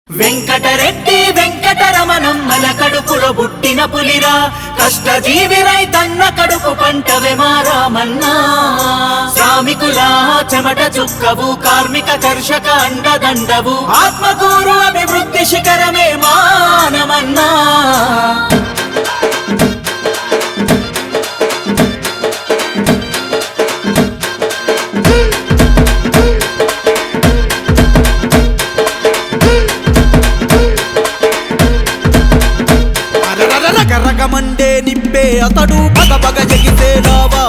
వెంకటరెడ్డి వెంకటరమణమ్మల కడుపులో పుట్టిన పులిరా, కష్టజీవి రైతన్న కడుపు పంటవే మా రామన్నా. శ్రామికుల చెమట చుక్కవు, కార్మిక కర్షక అండదండవు, ఆత్మకూరు అభివృద్ధి శిఖరమే మానమన్నా. రగరగమండే నిప్పే అతడు పగ పగ జగిసే లావా,